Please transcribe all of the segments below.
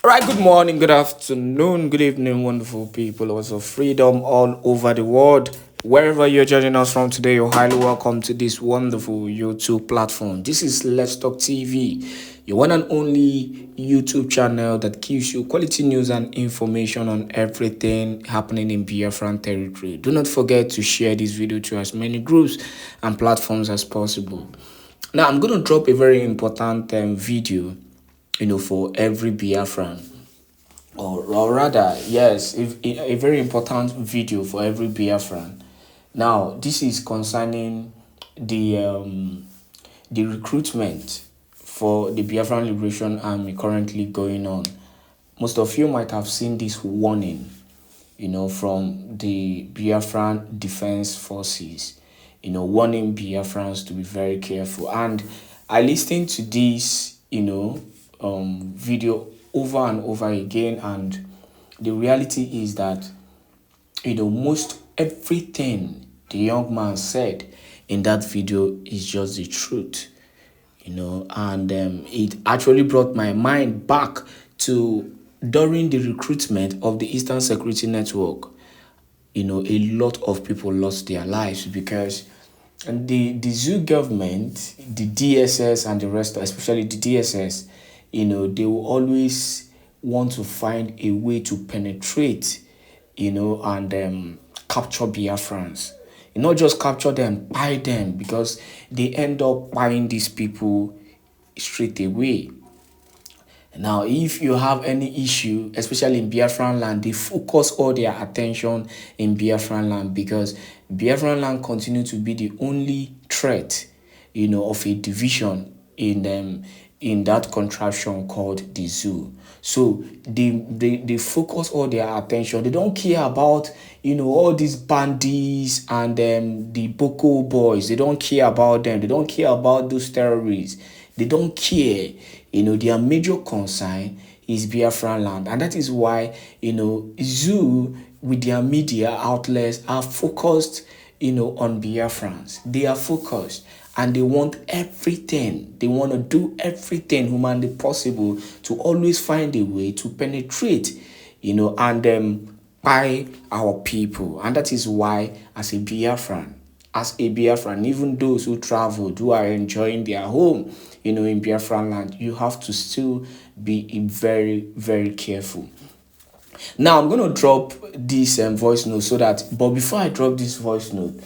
All right, good morning, good afternoon, good evening, wonderful people of freedom all over the world. Wherever you're joining us from today, you're highly welcome to this wonderful YouTube platform. This is Let's Talk TV, your one and only YouTube channel that gives you quality news and information on everything happening in Biafran territory. Do not forget to share this video to as many groups and platforms as possible. Now, I'm going to drop a very important video for every Biafran, or rather, yes, a very important video for every Biafran. Now, this is concerning the recruitment for the Biafran Liberation Army currently going on. Most of you might have seen this warning, from the Biafran Defense Forces, warning Biafrans to be very careful. And I listened to this, video over and over again, and the reality is that, most everything the young man said in that video is just the truth, and it actually brought my mind back to during the recruitment of the Eastern Security Network. A lot of people lost their lives because the zoo government, the DSS and the rest, especially the DSS, they will always want to find a way to penetrate, and capture Biafrans. Not just capture them, buy them, because they end up buying these people straight away. Now, if you have any issue, especially in Biafran land, they focus all their attention in Biafran land because Biafran land continue to be the only threat, of a division in that contraption called the zoo. So they focus all their attention. They don't care about all these bandits and the Boko boys. They don't care about them. They don't care about those terrorists. They don't care. Their major concern is Biafran land. And that is why, Zoo with their media outlets are focused, on Biafrans. They are focused and they want everything. They want to do everything humanly possible to always find a way to penetrate, and by our people. And that is why, as a Biafran, even those who traveled, who are enjoying their home, in Biafran land, you have to still be very, very careful. Now, I'm going to drop this voice note but before I drop this voice note,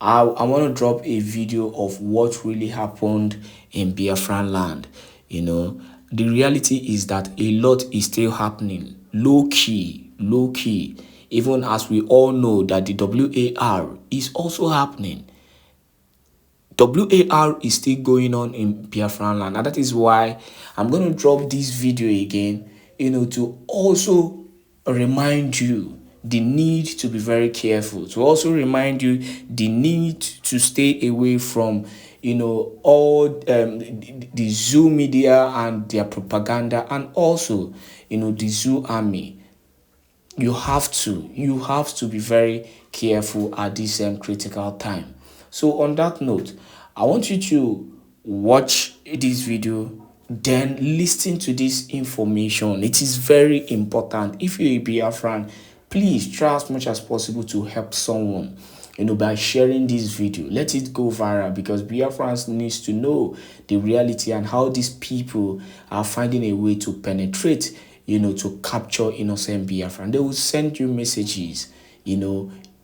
I want to drop a video of what really happened in Biafran land. The reality is that a lot is still happening, low key, even as we all know that the WAR is also happening. WAR is still going on in Biafran land, and that is why I'm going to drop this video again, to also remind you the need to be very careful, to also remind you the need to stay away from, all the zoo media and their propaganda, and also, the zoo army. You have to be very careful at this critical time. So on that note, I want you to watch this video, then listen to this information. It is very important. If you're a Biafran, please try as much as possible to help someone, by sharing this video. Let it go viral because Biafrans needs to know the reality and how these people are finding a way to penetrate, to capture innocent Biafran. They will send you messages, in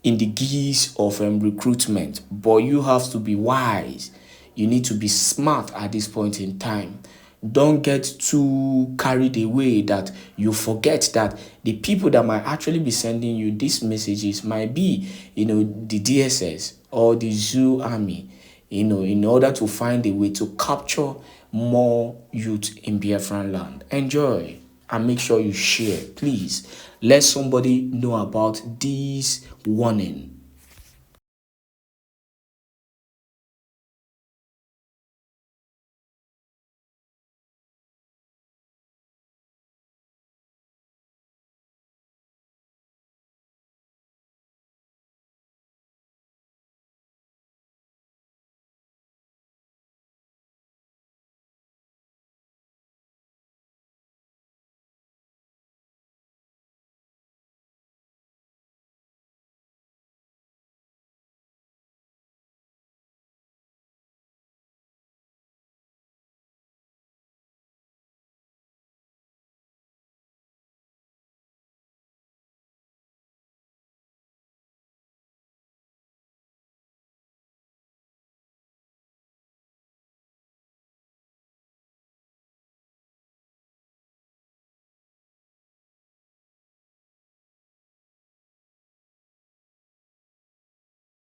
the guise of recruitment. But you have to be wise. You need to be smart at this point in time. Don't get too carried away that you forget that the people that might actually be sending you these messages might be, the DSS or the zoo army, in order to find a way to capture more youth in Biafran land. Enjoy and make sure you share. Please let somebody know about this warning.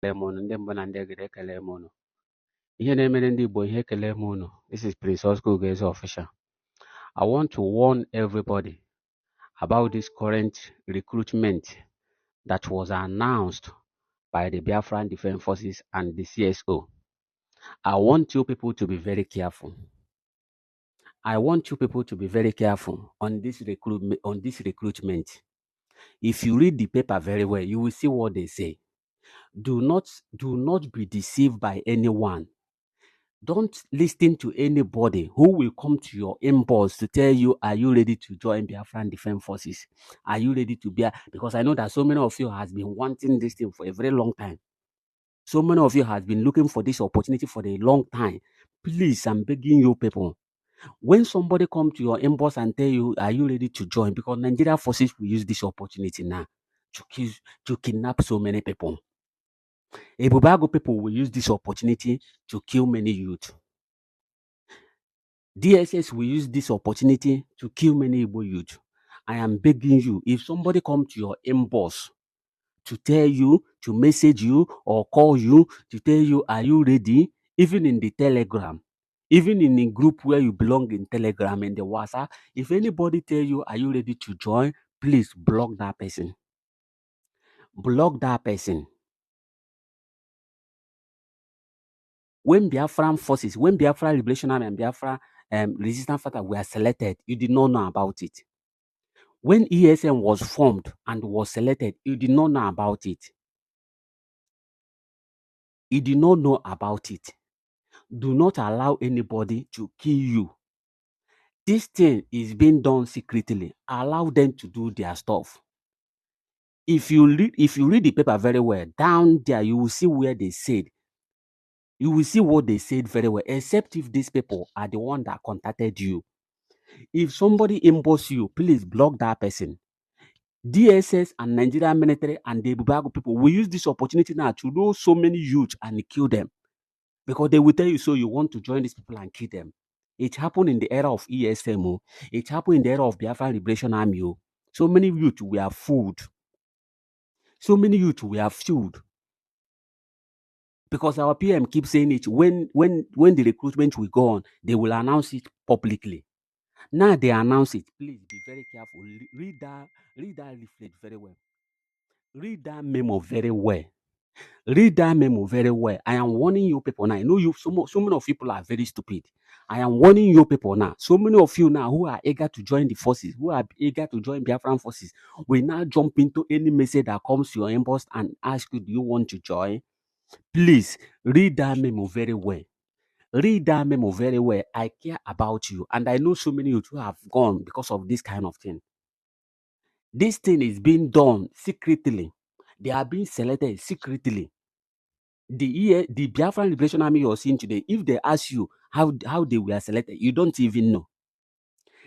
Lemon ndị mbụ na ndị egede ekele m unu. Ihe na-emere ndị Igbo ihe ekele m unu. This is Prince Oscar Ugeze official. I want to warn everybody about this current recruitment that was announced by the Biafran Defense Forces and the CSO. I want you people to be very careful. I want you people to be very careful on this recruitment. If you read the paper very well, you will see what they say. Do not be deceived by anyone. Don't listen to anybody who will come to your inbox to tell you, are you ready to join Biafran Defense Forces? Are you ready to be? Because I know that so many of you has been wanting this thing for a very long time. So many of you has been looking for this opportunity for a long time. Please, I'm begging you people. When somebody come to your inbox and tell you, are you ready to join? Because Nigeria forces will use this opportunity now to kidnap so many people. Ebubago people will use this opportunity to kill many youth. DSS will use this opportunity to kill many Igbo youth. I am begging you, if somebody come to your inbox to tell you, to message you or call you to tell you, are you ready? Even in the Telegram, even in a group where you belong in Telegram and the WhatsApp, if anybody tell you, are you ready to join? Please block that person. Block that person. When Biafran forces, when Biafra Liberation Army and Biafra Resistance Fighter were selected, you did not know about it. When ESM was formed and was selected, you did not know about it. You did not know about it. Do not allow anybody to kill you. This thing is being done secretly. Allow them to do their stuff. If you read the paper very well, down there you will see where they said. You will see what they said very well, except if these people are the one that contacted you. If somebody inbox you, please block that person. DSS and Nigerian military and the Bubago people will use this opportunity now to know so many youth and kill them. Because they will tell you, so you want to join these people and kill them. It happened in the era of ESMO. It happened in the era of Biafra Liberation Army. So many youth were fooled. So many youth were fooled. Because our PM keeps saying it, when the recruitment will go on, they will announce it publicly. Now they announce it. Please be very careful. Read that leaflet very well. Read that memo very well. Read that memo very well. I am warning you people now. I know you. So many of people are very stupid. I am warning you people now. So many of you now who are eager to join the forces, who are eager to join Biafran forces, will now jump into any message that comes to your inbox and ask you, do you want to join? Please read that memo very well. Read that memo very well. I care about you, and I know so many of you have gone because of this kind of thing. This thing is being done secretly. They are being selected secretly. The Biafran Liberation Army you're seeing today, if they ask you how they were selected, you don't even know.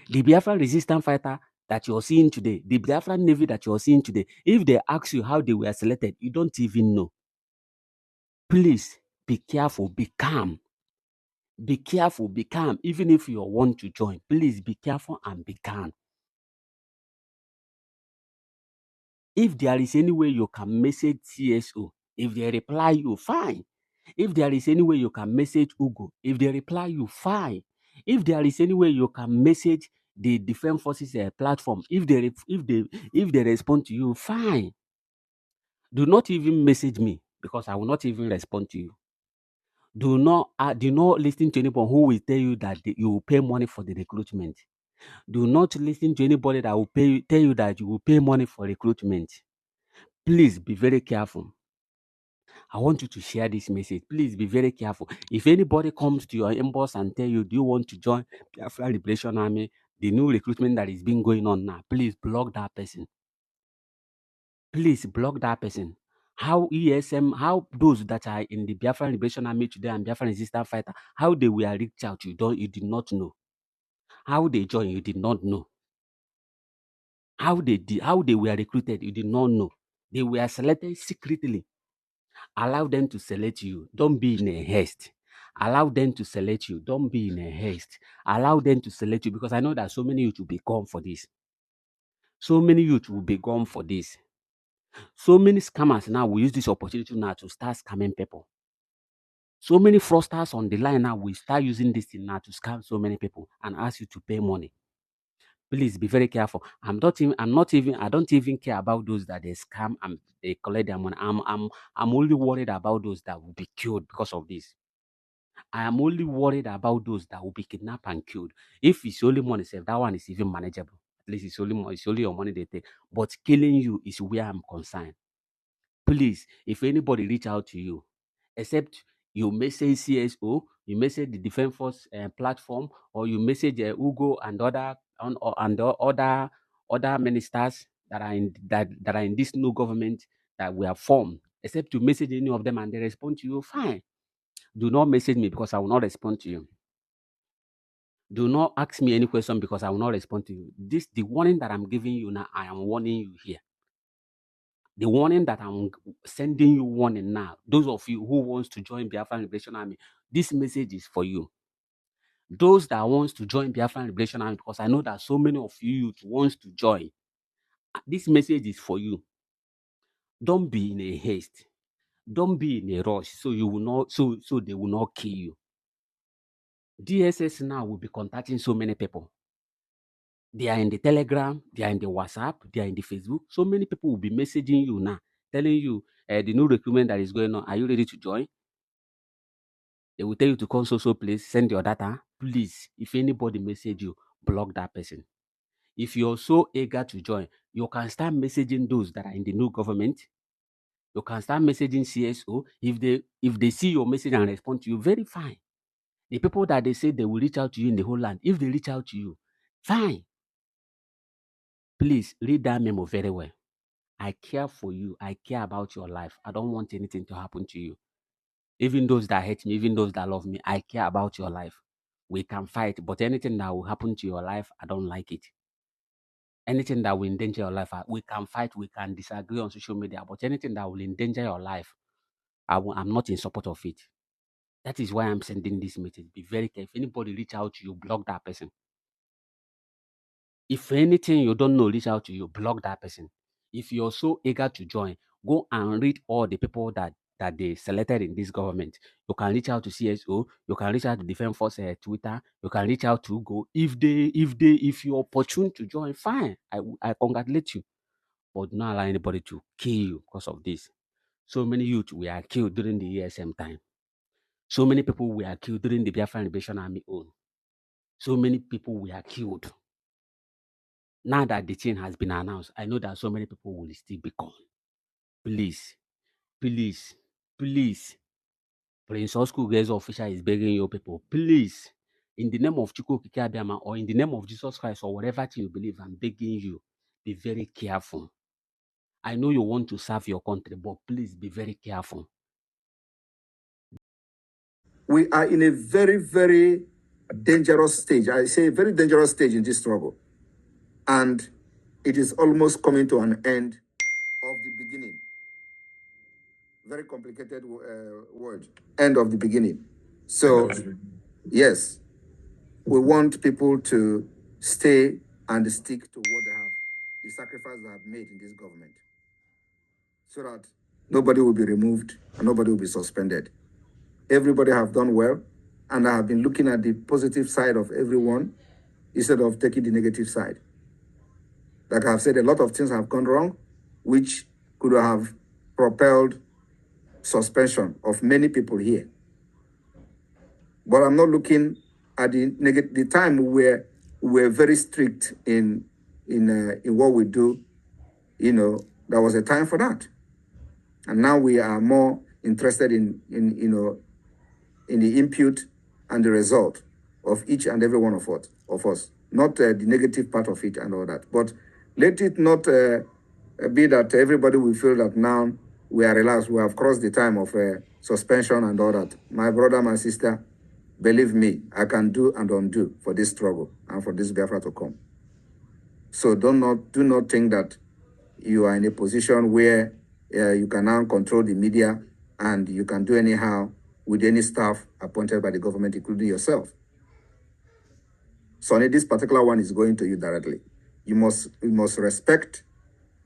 The Biafran Resistance Fighter that you're seeing today, the Biafran Navy that you're seeing today, if they ask you how they were selected, you don't even know. Please be careful, be calm. Be careful, be calm. Even if you want to join, please be careful and be calm. If there is any way you can message CSO, if they reply you, fine. If there is any way you can message Ugo, if they reply you, fine. If there is any way you can message the Defense Forces platform, if they respond to you, fine. Do not even message me because I will not even respond to you. Do not listen to anyone who will tell you that you will pay money for the recruitment. Do not listen to anybody that will tell you that you will pay money for recruitment. Please be very careful. I want you to share this message. Please be very careful. If anybody comes to your inbox and tell you, do you want to join Biafra Liberation Army, the new recruitment that is being going on now, please block that person. Please block that person. How those that are in the Biafra Liberation Army today and Biafra Resistance Fighter, how they were reached out, you did not know. How they joined, you did not know. How they were recruited, you did not know. They were selected secretly. Allow them to select you. Don't be in a haste. Allow them to select you. Don't be in a haste. Allow them to select you, because I know that so many youth will be gone for this. So many youth will be gone for this. So many scammers now will use this opportunity now to start scamming people. So many fraudsters on the line now will start using this thing now to scam so many people and ask you to pay money. Please be very careful. I don't even care about those that they scam and they collect their money. I'm only worried about those that will be killed because of this. I am only worried about those that will be kidnapped and killed. If it's only money, that one is even manageable. At least it's only your money they take. But killing you is where I'm concerned. Please, if anybody reach out to you, except you message CSO, you message the Defense Force platform, or you message Ugo and other ministers that are in this new government that we have formed. Except you message any of them and they respond to you, fine. Do not message me because I will not respond to you. Do not ask me any question because I will not respond to you. The warning that I'm giving you now, I am warning you here. The warning that I'm sending you warning now, those of you who wants to join Biafran Liberation Army, this message is for you. Those that wants to join Biafran Liberation Army, because I know that so many of you wants to join, this message is for you. Don't be in a haste. Don't be in a rush so you will not so they will not kill you. DSS now will be contacting so many people. They are in the Telegram, they are in the WhatsApp, they are in the Facebook. So many people will be messaging you now, telling you the new recruitment that is going on. Are you ready to join? They will tell you to come so place, send your data. Please, if anybody message you, block that person. If you're so eager to join, you can start messaging those that are in the new government. You can start messaging CSO. If they see your message and respond to you, very fine. The people that they say they will reach out to you in the whole land, if they reach out to you, fine. Please read that memo very well. I care for you. I care about your life. I don't want anything to happen to you. Even those that hate me, even those that love me, I care about your life. We can fight, but anything that will happen to your life, I don't like it. Anything that will endanger your life, we can fight, we can disagree on social media, but anything that will endanger your life, I'm not in support of it. That is why I'm sending this message. Be very careful. If anybody reach out to you, block that person. If anything you don't know reach out to you, block that person. If you're so eager to join, go and read all the people that they selected in this government. You can reach out to CSO, you can reach out to Defense Force Twitter, you can reach out to Go. If you're opportune to join, fine. I congratulate you. But do not allow anybody to kill you because of this. So many youth were killed during the ESM time. So many people were killed during the Biafran Liberation Army own. So many people were killed. Now that the thing has been announced, I know that so many people will still be gone. Please, please, please. Prince Oscar Guy's official is begging you people, please, in the name of Chukwu Okike Abiama or in the name of Jesus Christ or whatever thing you believe, I'm begging you, be very careful. I know you want to serve your country, but please be very careful. We are in a very, very dangerous stage. I say very dangerous stage in this struggle. And it is almost coming to an end of the beginning. Very complicated word. End of the beginning. So, yes, we want people to stay and stick to what they have, the sacrifice they have made in this government, so that nobody will be removed and nobody will be suspended. Everybody have done well, and I have been looking at the positive side of everyone instead of taking the negative side. Like I've said, a lot of things have gone wrong, which could have propelled suspension of many people here. But I'm not looking at the time we were very strict in what we do. You know, there was a time for that, and now we are more interested in the input and the result of each and every one of us, not the negative part of it and all that. But let it not be that everybody will feel that now we are relaxed, we have crossed the time of suspension and all that. My brother, my sister, believe me, I can do and undo for this struggle and for this Biafra to come. So do not think that you are in a position where you can now control the media and you can do anyhow with any staff appointed by the government, including yourself. Sonny, this particular one is going to you directly. You must respect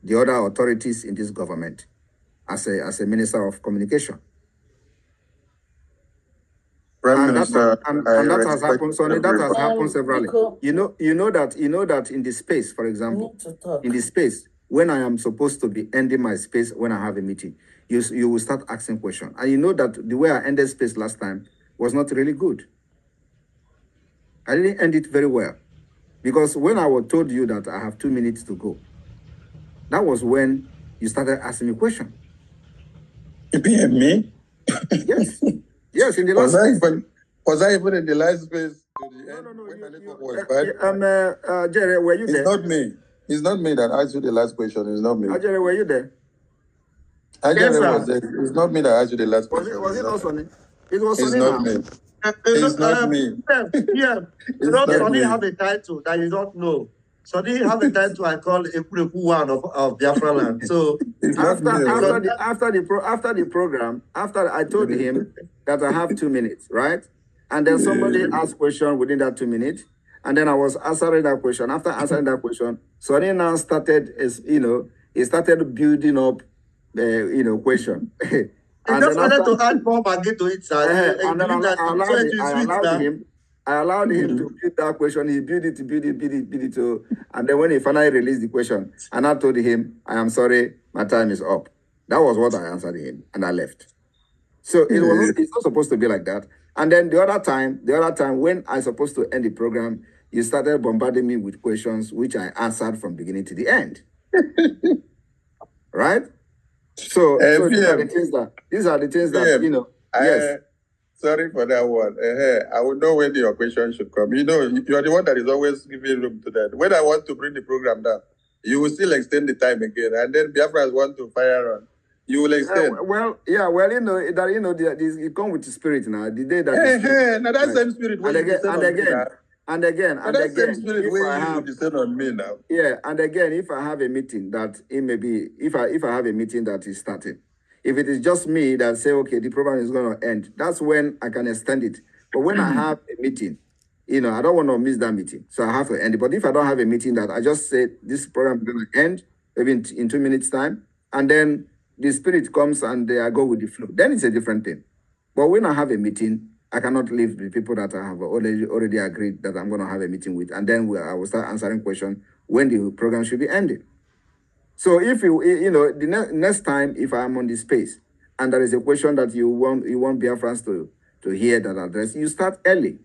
the other authorities in this government as a Minister of Communication. Prime And Minister, that has happened, Sonny, that has happened severally. You know that in the space, for example, in the space, when I am supposed to be ending my space when I have a meeting, you will start asking questions. And you know that the way I ended space last time was not really good. I didn't end it very well. Because when I was told you that I have 2 minutes to go, that was when you started asking me questions. You PM me? Yes. Yes, in the Was last was I even in the last space? No. When the network was bad? Jerry, were you there? It's not me. It's not me that asked you the last question. It's not me. Jerry, were you there? Jerry was there. It's not me that asked you the last question. Was it not Sonny? It was It's Sonny not now. me. It's not me. Yeah. It's not not Sonny me. have a title that you don't know. Sonny have a title I call Ekureku one of Biafraland. So It's not me. after the program, after I told him that I have 2 minutes, right? And then somebody asked question within that 2 minutes, and then I was answering that question. After answering that question, Sonny now started he started building up question. I just wanted to add more again to it, sir. And then I allowed him to build that question. He built it. And then when he finally released the question, and I told him, I am sorry, my time is up. That was what I answered him, and I left. So it's not supposed to be like that. And then the other time when I supposed to end the program, you started bombarding me with questions, which I answered from beginning to the end. Right? So these are the things that yes. Sorry for that one. I would know when your question should come. You are the one that is always giving room to that. When I want to bring the program down, you will still extend the time again, and then Biafrans want to fire on. You will extend. It comes with the spirit now. The day that now that same spirit. And again, that same spirit where you descend on me now. Yeah, and again, if I have a meeting that it may be, if I have a meeting that is starting, if it is just me that say, okay, the program is going to end, that's when I can extend it. But when I have a meeting, I don't want to miss that meeting, so I have to end it. But if I don't have a meeting that I just say this program is going to end, maybe in 2 minutes time, and then the spirit comes and I go with the flow, then it's a different thing. But when I have a meeting, I cannot leave the people that I have already agreed that I'm going to have a meeting with, and then I will start answering questions when the program should be ending. So if the next time, if I'm on the space and there is a question that you want Biafrans to hear that address, you start early.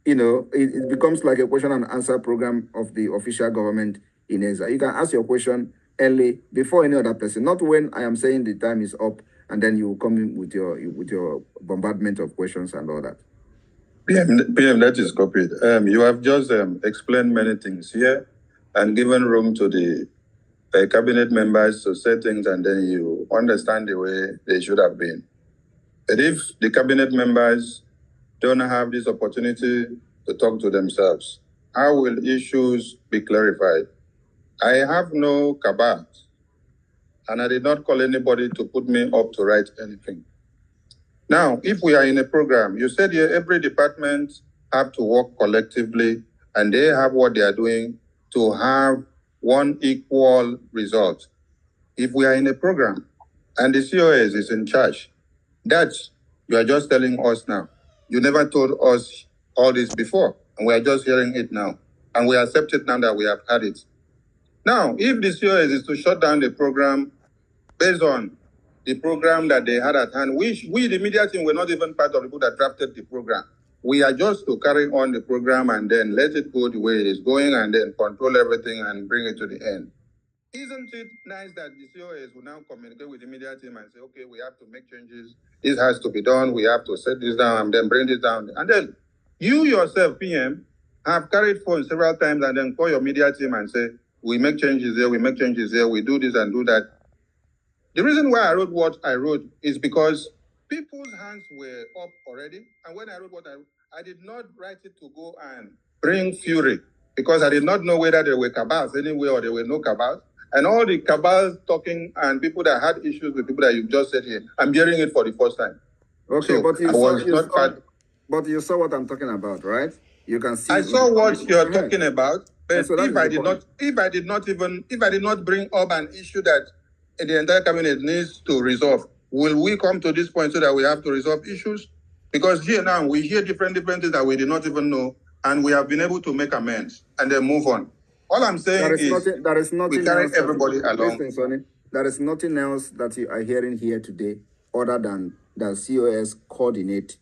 It becomes like a question and answer program of the official government in exile. You can ask your question early before any other person, not when I am saying the time is up and then you come in with your bombardment of questions and all that. PM, that is copied. You have just explained many things here and given room to the cabinet members to say things, and then you understand the way they should have been. But if the cabinet members don't have this opportunity to talk to themselves, how will issues be clarified? I have no cabal, and I did not call anybody to put me up to write anything. Now, if we are in a program, you said here every department have to work collectively, and they have what they are doing to have one equal result. If we are in a program and the COS is in charge, that's, you are just telling us now. You never told us all this before, and we are just hearing it now. And we accept it now that we have had it. Now, if the COS is to shut down the program based on the program that they had at hand, we the media team, were not even part of the people that drafted the program. We are just to carry on the program and then let it go the way it is going and then control everything and bring it to the end. Isn't it nice that the COS will now communicate with the media team and say, okay, we have to make changes. This has to be done. We have to set this down and then bring this down. And then you yourself, PM, have carried phone several times and then call your media team and say, we make changes here, we make changes here, we do this and do that. The reason why I wrote what I wrote is because people's hands were up already. And when I wrote what I wrote, I did not write it to go and bring fury because I did not know whether there were cabals anywhere or there were no cabals. And all the cabals talking and people that had issues with people that you just said here, I'm hearing it for the first time. Okay, so but you saw what I'm talking about, right? You can see. I saw what you're talking about, But So that if I did not bring up an issue that the entire cabinet needs to resolve, will we come to this point so that we have to resolve issues? Because here now we hear different things that we did not even know, and we have been able to make amends and then move on. All I'm saying there is nothing we carry else everybody along. Listen, Sonny, there is nothing else that you are hearing here today other than that COS coordinate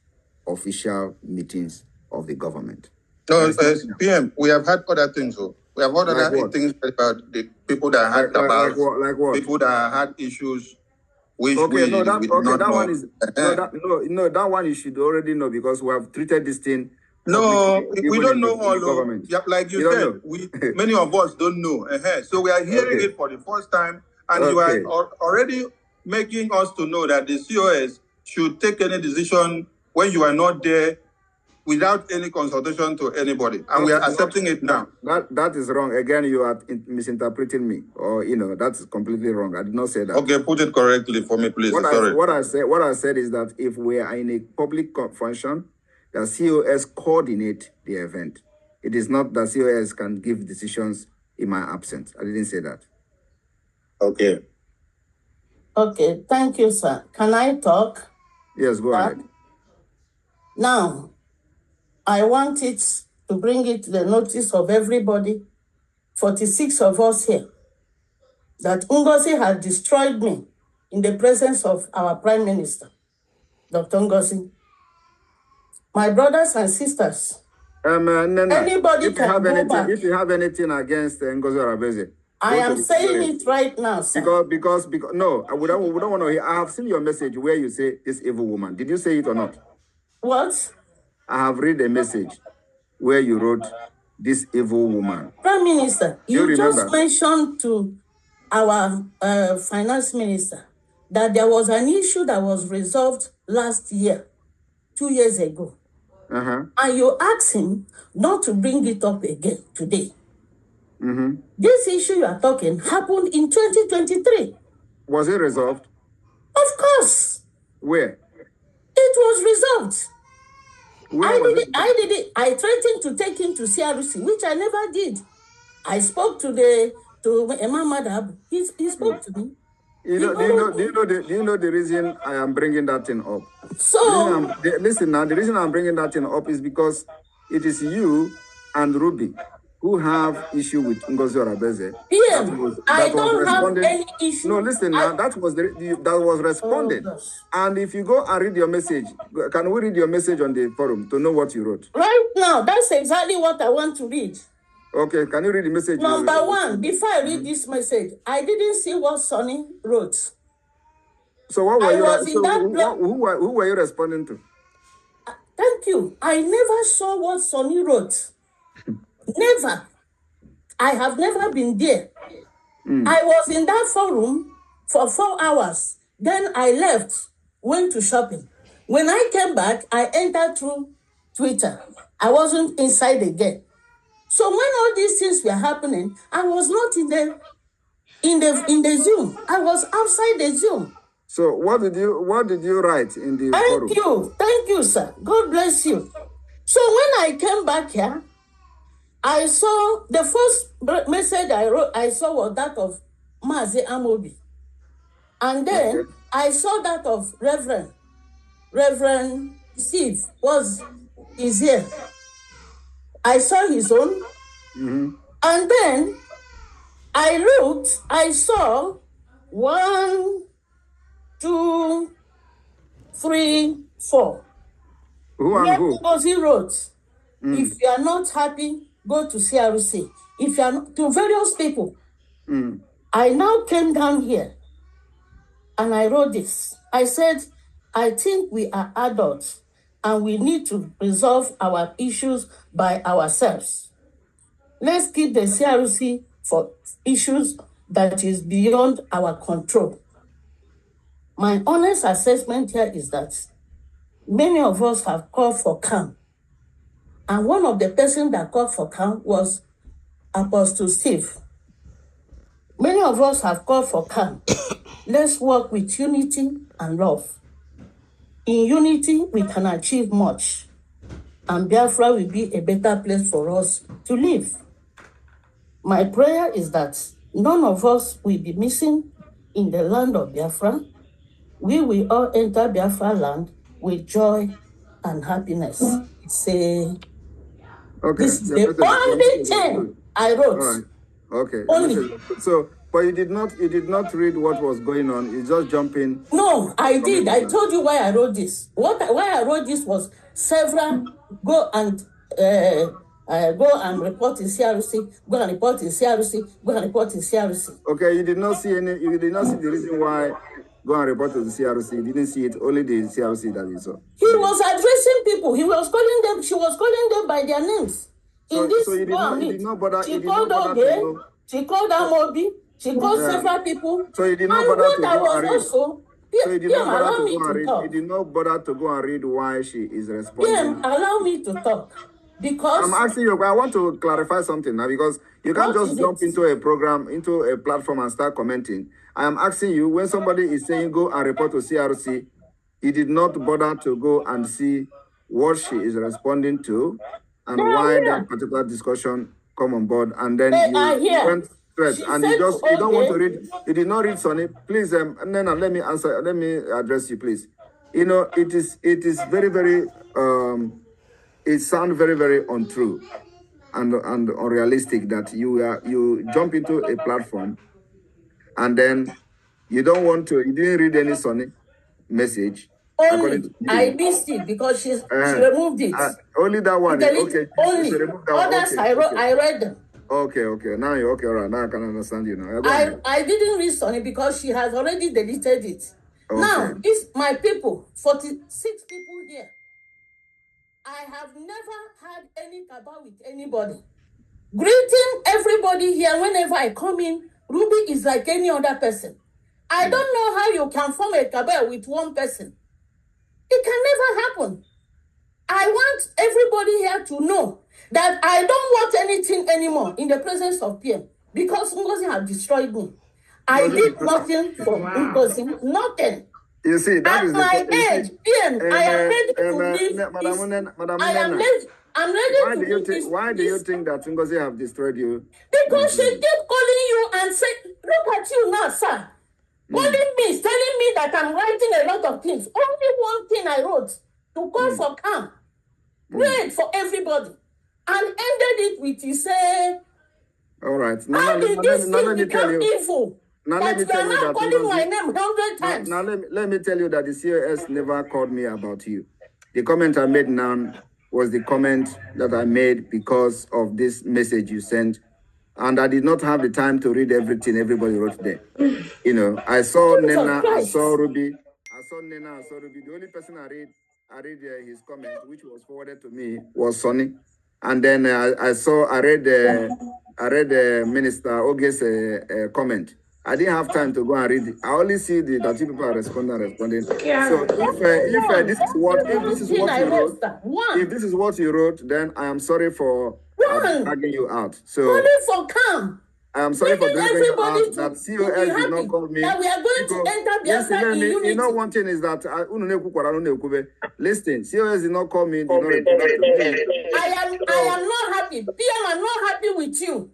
official meetings of the government. No, PM, we have had other things. So we have had other things about the people that had like what? People that had issues. That one you should already know because we have treated this thing. No, we don't know all. Yep, like you said, many of us don't know. So we are hearing it for the first time, and you are already making us to know that the COS should take any decision when you are not there without any consultation to anybody, and we are accepting it now. That is wrong. Again, you are misinterpreting me, or that's completely wrong. I did not say that. Okay, put it correctly for me, please. What I said is that if we are in a public function, the COS coordinate the event. It is not that COS can give decisions in my absence. I didn't say that. Okay. Okay, thank you, sir. Can I talk? Yes, go ahead. Now, I want it to bring it to the notice of everybody, 46 of us here, that Ngozi has destroyed me in the presence of our Prime Minister, Dr. Ngozi. My brothers and sisters, anybody can go back. If you have anything against Ngozi Arabeze, I am saying it right now, sir. Because no, we don't want to hear. I have seen your message where you say this evil woman. Did you say it or not? What? I have read a message where you wrote this evil woman. Prime Minister, you just mentioned to our finance minister that there was an issue that was resolved last year, 2 years ago. And you asked him not to bring it up again today. This issue you are talking happened in 2023. Was it resolved? Of course. Where? It was resolved. I did it. I threatened to take him to CRC, which I never did. I spoke to Emma Madab. He spoke to me. Do you know the reason I am bringing that thing up? So listen now. The reason I'm bringing that thing up is because it is you and Ruby who have issue with Ngozi Arabeze. I don't have any issue. No, listen now. That was responded. And if you go and read your message, can we read your message on the forum to know what you wrote? Right now, that's exactly what I want to read. Okay, can you read the message? Number one, before I read this message, I didn't see what Sonny wrote. So what were who were you responding to? Thank you. I never saw what Sonny wrote. Never. I have never been there. I was in that forum for 4 hours. Then I left, went to shopping. When I came back, I entered through Twitter. I wasn't inside again. So when all these things were happening, I was not in the Zoom. I was outside the Zoom. So what did you write in the forum? Thank you, sir. God bless you. So when I came back here, I saw the first message I wrote. I saw was that of Mazi Amobi, and then I saw that of Reverend Steve is here. I saw his own, and then I looked. I saw 1, 2, 3, 4. Who and who? Ngozi wrote, if you are not happy, go to CRC. If you are not, to various people. I now came down here and I wrote this. I said, I think we are adults and we need to resolve our issues by ourselves. Let's keep the CRC for issues that is beyond our control. My honest assessment here is that many of us have called for calm. And one of the persons that called for calm was Apostle Steve. Many of us have called for calm. Let's work with unity and love. In unity, we can achieve much. And Biafra will be a better place for us to live. My prayer is that none of us will be missing in the land of Biafra. We will all enter Biafraland with joy and happiness. Say, Okay. this is Your the message- your only message is thing good. I wrote. All right. Okay. Your Only. message is good. So, but you did not read what was going on. You just jump in. No, I did. I Comment. told you why I wrote this. Why I wrote this was several go and report in CRC, go and report in CRC, go and report in CRC. Okay, you did not see the reason why go and report to the CRC. You didn't see it, only the CRC that you saw. He was addressing people. He was calling them, she was calling them by their names. So you did not bother. She called Oge, she called Amobi, she called several people. So you did not bother to go and read. Also, So you did not bother to go and read. talk. You did not bother to go and read why she is responding. Allow me to talk. Because I'm asking you, I want to clarify something now, because you can't just jump into a program, into a platform and start commenting. I am asking you, when somebody is saying go and report to CRC, you did not bother to go and see what she is responding to and why that particular discussion come on board, and then you went straight and you don't want to read. You did not read Sonny. Please, Nena, let me address you, please. You know, it is very, very it sounds very, very untrue and unrealistic that you jump into a platform and then you didn't read any Sonny message. Only I missed it because she removed it. Only that one. Okay. Only others I read them. Okay. Now you're okay, all right. Now I can understand you now. I didn't read Sonny because she has already deleted it. Okay. Now, it's my people, 46 people here. I have never had any cabal with anybody. Greeting everybody here whenever I come in. Ruby is like any other person. I don't know how you can form a cabal with one person. It can never happen. I want everybody here to know that I don't want anything anymore in the presence of PM because Ngozi have destroyed me. I did nothing for Ngozi, nothing. You see, that is my age, PM, I am ready to leave. I'm ready to leave. Why do you think that Ngozi have destroyed you? Because she keep calling you and say, look at you now, sir. Calling me, telling me that I'm writing a lot of things. Only one thing I wrote, to call for calm. Prayed for everybody. And ended it with, he said, all right. How did this thing become evil? Now let me tell you that calling my name 100 times. Now let me tell you that the COS never called me about you. The comment I made now was the comment that I made because of this message you sent. And I did not have the time to read everything everybody wrote there. You know, I saw Nena, I saw Ruby. The only person I read his comment, which was forwarded to me, was Sonny. And then I read Minister Oge's comment. I didn't have time to go and read it. I only see that people are responding. Yeah. So if this is what you wrote, then I am sorry for dragging you out. So only for calm. I am sorry for dragging you out. That COS did not call me. That we are going to enter Biafra in unity. You know, one thing is that listen, COS did not call me. I am not happy. PM, I'm not happy with you.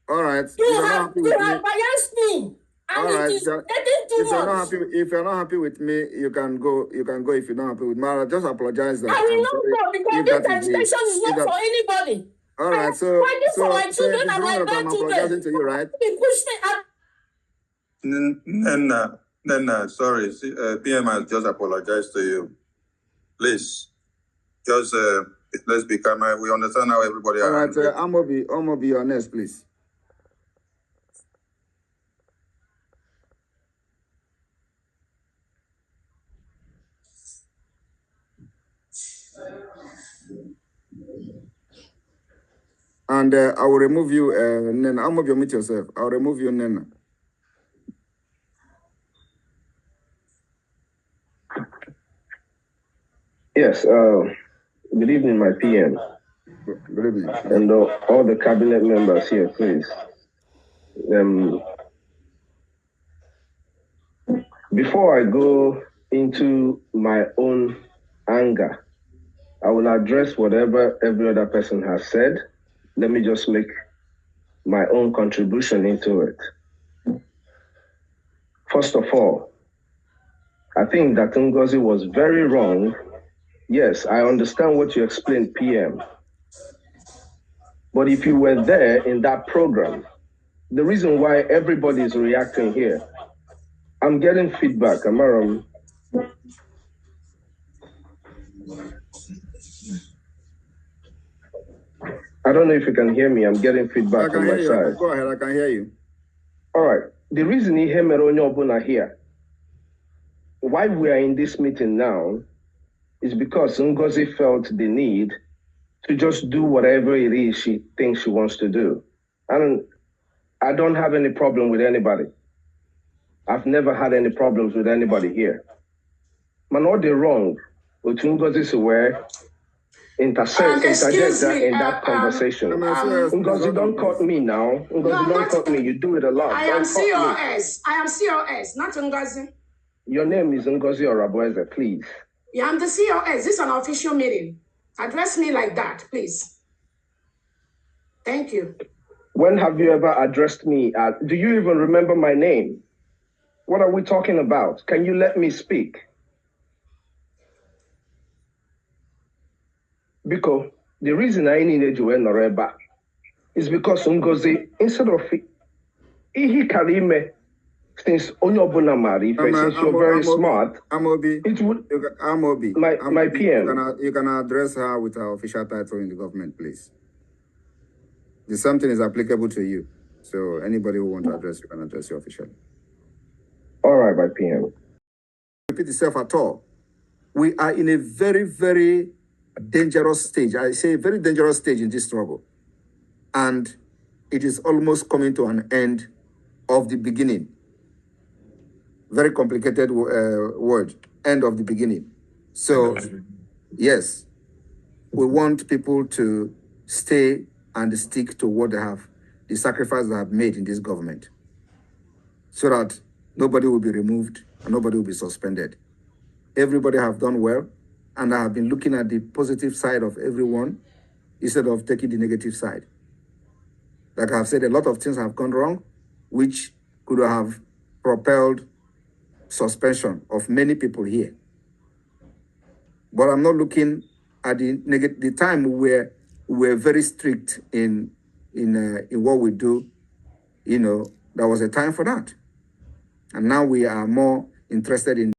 All right. You have biased me. And all right. It is getting too much. If you're not happy with me, you can go. If you're not happy with me, I'll just apologize. I will not go because this agitation is not for anybody. All right. So for my children and my grandchildren. I'm apologizing to you, right? You push me up. Then, sorry. PM has just apologized to you. Please, just let's be calm. We understand how everybody. All right. I'm gonna be honest, please. And I will remove you, Nena. I'm going to mute yourself. I'll remove you, Nena. Yes. Good evening, my PM. Good evening. And all the cabinet members here, please. Before I go into my own anger, I will address whatever every other person has said. Let me just make my own contribution into it. First of all, I think that Ngozi was very wrong. Yes, I understand what you explained, PM. But if you were there in that program, the reason why everybody is reacting here, I'm getting feedback. Am I wrong? I don't know if you can hear me. I'm getting feedback on my side. Go ahead, I can hear you. All right. The reason he hear Meronyo here, why we are in this meeting now, is because Ngozi felt the need to just do whatever it is she thinks she wants to do. And I don't have any problem with anybody. I've never had any problems with anybody here. Man, what they wrong with Ngozi's aware interject in that conversation. Ngozi, don't cut me now. Ngozi, don't cut me. You do it a lot. I am COS. I am COS, not Ngozi. Your name is Ngozi Orabueze, please. Yeah, I'm the COS. This is an official meeting. Address me like that, please. Thank you. When have you ever addressed me? Do you even remember my name? What are we talking about? Can you let me speak? Because the reason I needed you in Noreba is because Ngozi, instead of he carry me since Onyobuna Mari, since you're very smart. It would my PM. You can address her with her official title in the government, please. The same thing is applicable to you. So anybody who wants to address you can address you officially. All right, my PM. Repeat itself at all. We are in a very, very dangerous stage. I say very dangerous stage in this struggle. And it is almost coming to an end of the beginning. Very complicated word, end of the beginning. So, yes, we want people to stay and stick to what they have, the sacrifice they have made in this government, so that nobody will be removed and nobody will be suspended. Everybody have done well, and I have been looking at the positive side of everyone instead of taking the negative side. Like I have said, a lot of things have gone wrong, which could have propelled suspension of many people here. But I'm not looking at the time where we were very strict in what we do. You know, there was a time for that. And now we are more interested in